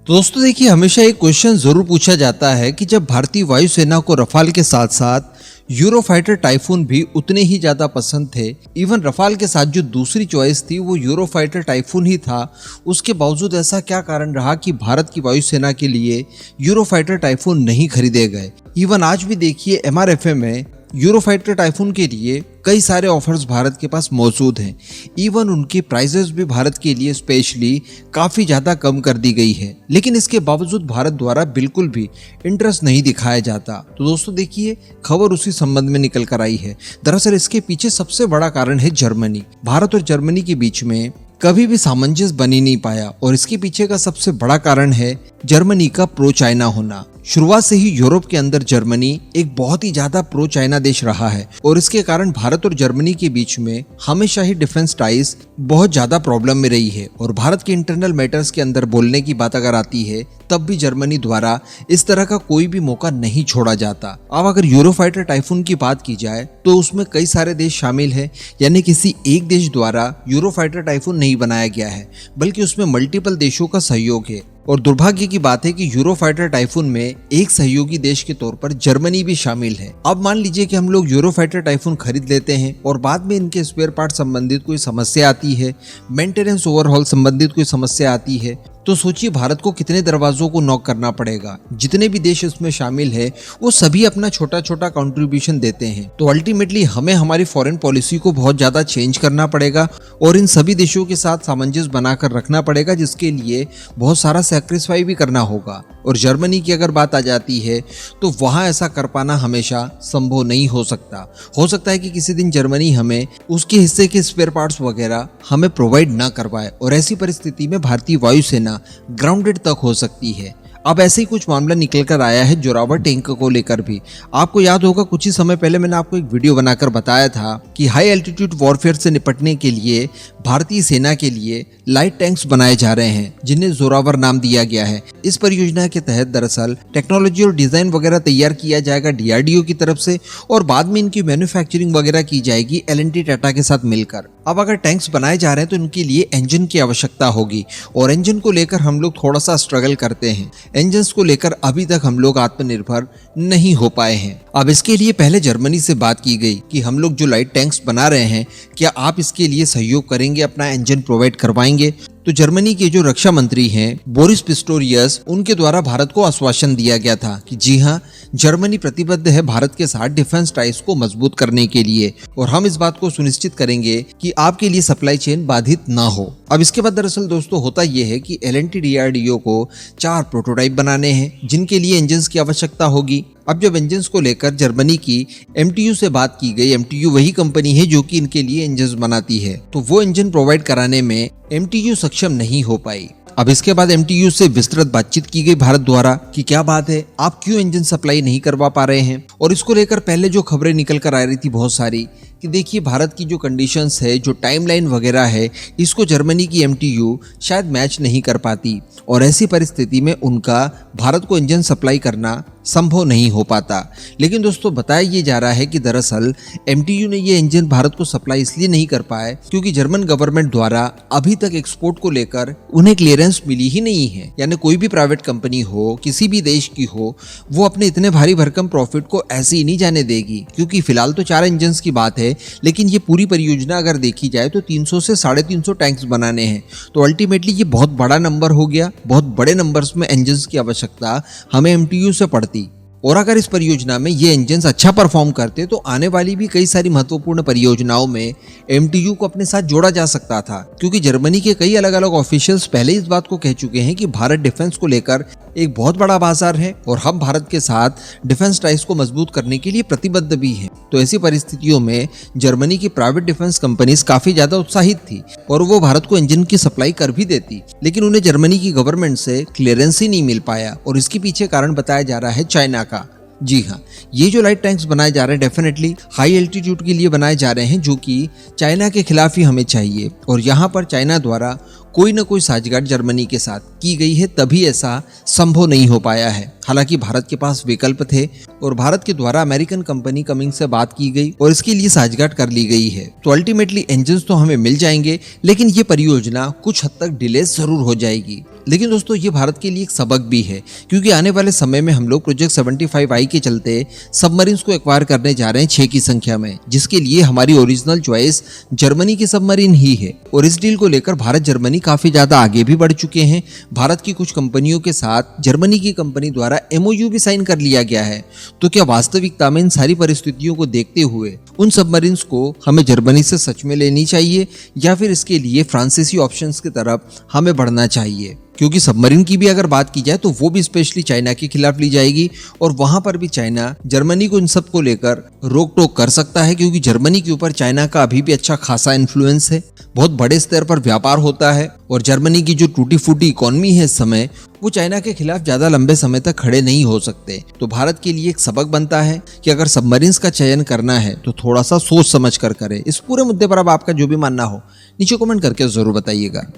तो दोस्तों देखिए, हमेशा एक क्वेश्चन जरूर पूछा जाता है कि जब भारतीय वायुसेना को रफाल के साथ साथ यूरोफाइटर टाइफून भी उतने ही ज्यादा पसंद थे, इवन रफाल के साथ जो दूसरी चॉइस थी वो यूरोफाइटर टाइफून ही था, उसके बावजूद ऐसा क्या कारण रहा कि भारत की वायुसेना के लिए यूरोफाइटर टाइफून नहीं खरीदे गए। इवन आज भी देखिए MRFA में यूरोफाइटर टाइफून के लिए कई सारे ऑफर्स भारत के पास मौजूद हैं। इवन उनकी प्राइजेस भी भारत के लिए स्पेशली काफ़ी ज़्यादा कम कर दी गई है, लेकिन इसके बावजूद भारत द्वारा बिल्कुल भी इंटरेस्ट नहीं दिखाया जाता। तो दोस्तों देखिए, खबर उसी संबंध में निकल कर आई है। दरअसल इसके पीछे सबसे बड़ा कारण है जर्मनी। भारत और जर्मनी के बीच में कभी भी सामंजस्य बन ही नहीं पाया और इसके पीछे का सबसे बड़ा कारण है जर्मनी का प्रो चाइना होना। शुरुआत से ही यूरोप के अंदर जर्मनी एक बहुत ही ज्यादा प्रो चाइना देश रहा है और इसके कारण भारत और जर्मनी के बीच में हमेशा ही डिफेंस टाइज बहुत ज्यादा प्रॉब्लम में रही है। और भारत के इंटरनल मैटर्स के अंदर बोलने की बात अगर आती है तब भी जर्मनी द्वारा इस तरह का कोई भी मौका नहीं छोड़ा जाता। अब अगर यूरोफाइटर टाइफून की बात की जाए तो उसमें कई सारे देश शामिल है, यानी किसी एक देश द्वारा यूरोफाइटर टाइफून नहीं बनाया गया है, बल्कि उसमें मल्टीपल देशों का सहयोग है। और दुर्भाग्य की बात है कि यूरोफाइटर टाइफून में एक सहयोगी देश के तौर पर जर्मनी भी शामिल है। अब मान लीजिए कि हम लोग यूरोफाइटर टाइफून खरीद लेते हैं और बाद में इनके स्पेयर पार्ट संबंधित कोई समस्या आती है, मेंटेनेंस ओवरहॉल संबंधित कोई समस्या आती है, तो सोचिए भारत को कितने दरवाजों को नॉक करना पड़ेगा। जितने भी देश इसमें शामिल है वो सभी अपना छोटा छोटा कंट्रीब्यूशन देते हैं, तो अल्टीमेटली हमें हमारी फॉरेन पॉलिसी को बहुत ज्यादा चेंज करना पड़ेगा और इन सभी देशों के साथ सामंजस्य बनाकर रखना पड़ेगा, जिसके लिए बहुत सारा सैक्रिफाई भी करना होगा। और जर्मनी की अगर बात आ जाती है तो वहां ऐसा कर पाना हमेशा संभव नहीं हो सकता। हो सकता है कि किसी दिन जर्मनी हमें उसके हिस्से के स्पेयर पार्ट्स वगैरह हमें प्रोवाइड ना कर पाए और ऐसी परिस्थिति में भारतीय वायुसेना ग्राउंडेड तक हो सकती है। अब ऐसे ही कुछ मामला निकल कर आया है जोरावर टैंक को लेकर भी। आपको याद होगा कुछ ही समय पहले मैंने आपको एक वीडियो बनाकर बताया था कि हाई एल्टीट्यूड वॉरफेयर से निपटने के लिए भारतीय सेना के लिए लाइट टैंक्स बनाए जा रहे हैं, जिन्हें जोरावर नाम दिया गया है। इस परियोजना के तहत दरअसल टेक्नोलॉजी और डिजाइन वगैरह तैयार किया जाएगा DRDO की तरफ से और बाद में इनकी मैन्युफैक्चरिंग वगैरह की जाएगी L&T टाटा के साथ मिलकर। अब अगर टैंक्स बनाए जा रहे हैं तो इनके लिए इंजन की आवश्यकता होगी और इंजन को लेकर हम लोग थोड़ा सा स्ट्रगल करते हैं। इंजन्स को लेकर अभी तक हम लोग आत्मनिर्भर नहीं हो पाए हैं। अब इसके लिए पहले जर्मनी से बात की गई कि हम लोग जो लाइट टैंक्स बना रहे हैं, क्या आप इसके लिए सहयोग करेंगे, अपना इंजन प्रोवाइड करवाएंगे। तो जर्मनी के जो रक्षा मंत्री हैं बोरिस पिस्टोरियस, उनके द्वारा भारत को आश्वासन दिया गया था कि जी हाँ, जर्मनी प्रतिबद्ध है भारत के साथ डिफेंस टाइज को मजबूत करने के लिए और हम इस बात को सुनिश्चित करेंगे कि आपके लिए सप्लाई चेन बाधित ना हो। अब इसके बाद दरअसल दोस्तों होता यह है कि L&T DRDO को 4 प्रोटोटाइप बनाने हैं, जिनके लिए इंजन्स की आवश्यकता होगी। अब जब इंजन्स को लेकर जर्मनी की MTU से बात की गई, MTU वही कंपनी है जो कि इनके लिए इंजन्स बनाती है, तो वो इंजन प्रोवाइड कराने में MTU सक्षम नहीं हो पाई। अब इसके बाद MTU से विस्तृत बातचीत की गई भारत द्वारा कि क्या बात है, आप क्यों इंजन सप्लाई नहीं करवा पा रहे हैं। और इसको लेकर पहले जो खबरें निकल कर आ रही थी बहुत सारी कि देखिए भारत की जो कंडीशंस है, जो टाइमलाइन वगैरह है, इसको जर्मनी की MTU शायद मैच नहीं कर पाती और ऐसी परिस्थिति में उनका भारत को इंजन सप्लाई करना संभव नहीं हो पाता। लेकिन दोस्तों बताया ये जा रहा है कि दरअसल MTU ने ये इंजन भारत को सप्लाई इसलिए नहीं कर पाए क्योंकि जर्मन गवर्नमेंट द्वारा अभी तक एक्सपोर्ट को लेकर उन्हें क्लियरेंस मिली ही नहीं है। यानी कोई भी प्राइवेट कंपनी हो, किसी भी देश की हो, वो अपने इतने भारी भरकम प्रॉफिट को ऐसे ही नहीं जाने देगी। क्योंकि फिलहाल तो 4 इंजन की बात है, लेकिन ये पूरी परियोजना अगर देखी जाए तो 300 से 350 टैंक्स बनाने हैं, तो अल्टीमेटली ये बहुत बड़ा नंबर हो गया। बहुत बड़े नंबर्स में इंजन की आवश्यकता हमें MTU से पड़ती। और अगर इस परियोजना में ये इंजन्स अच्छा परफॉर्म करते तो आने वाली भी कई सारी महत्वपूर्ण परियोजनाओं में MTU को अपने साथ जोड़ा जा सकता था। क्योंकि जर्मनी के कई अलग अलग ऑफिशियल्स पहले इस बात को कह चुके हैं कि भारत डिफेंस को लेकर एक बहुत बड़ा बाजार है और हम भारत के साथ डिफेंस टाइज को मजबूत करने के लिए प्रतिबद्ध भी हैं। तो ऐसी परिस्थितियों में जर्मनी की प्राइवेट डिफेंस कंपनीज काफी ज्यादा उत्साहित थी और वो भारत को इंजन की सप्लाई कर भी देती, लेकिन उन्हें जर्मनी की गवर्नमेंट से क्लियरेंस ही नहीं मिल पाया और इसके पीछे कारण बताया जा रहा है चाइना का। जी हाँ, ये जो लाइट टैंक्स बनाए जा रहे हैं डेफिनेटली हाई एल्टीट्यूड के लिए बनाए जा रहे हैं, जो कि चाइना के खिलाफ ही हमें चाहिए और यहाँ पर चाइना द्वारा कोई ना कोई साझगांठ जर्मनी के साथ की गई है, तभी ऐसा संभव नहीं हो पाया है। हालांकि भारत के पास विकल्प थे और भारत के द्वारा अमेरिकन कंपनी कमिंग से बात की गई और इसके लिए साझगांठ कर ली गई है। तो अल्टीमेटली इंजन तो हमें मिल जाएंगे, लेकिन ये परियोजना कुछ हद तक डिले जरूर हो जाएगी। लेकिन दोस्तों ये भारत के लिए एक सबक भी है, क्योंकि आने वाले समय में हम लोग प्रोजेक्ट 75I के चलते सबमरीन्स को एक्वायर करने जा रहे हैं 6 की संख्या में, जिसके लिए हमारी ओरिजिनल चॉइस जर्मनी की सबमरीन ही है। और इस डील को लेकर भारत जर्मनी काफी ज्यादा आगे भी बढ़ चुके हैं। भारत की कुछ कंपनियों के साथ जर्मनी की कंपनी द्वारा MOU भी साइन कर लिया गया है। तो क्या वास्तविकता में इन सारी परिस्थितियों को देखते हुए उन सबमरीन्स को हमें जर्मनी से सच में लेनी चाहिए, या फिर इसके लिए फ्रांसीसी ऑप्शंस की तरफ हमें बढ़ना चाहिए? क्योंकि सबमरीन की भी अगर बात की जाए तो वो भी स्पेशली चाइना के खिलाफ ली जाएगी, और वहां पर भी चाइना जर्मनी को इन सब को लेकर रोक टोक कर सकता है, क्योंकि जर्मनी के ऊपर चाइना का अभी भी अच्छा खासा इन्फ्लुएंस है। बहुत बड़े स्तर पर व्यापार होता है, और जर्मनी की जो टूटी फूटी इकोनॉमी है इस समय, वो चाइना के खिलाफ ज्यादा लंबे समय तक खड़े नहीं हो सकते। तो भारत के लिए एक सबक बनता है कि अगर सबमरीन्स का चयन करना है तो थोड़ा सा सोच समझ कर करें। इस पूरे मुद्दे पर अब आपका जो भी मानना हो नीचे कमेंट करके जरूर बताइएगा।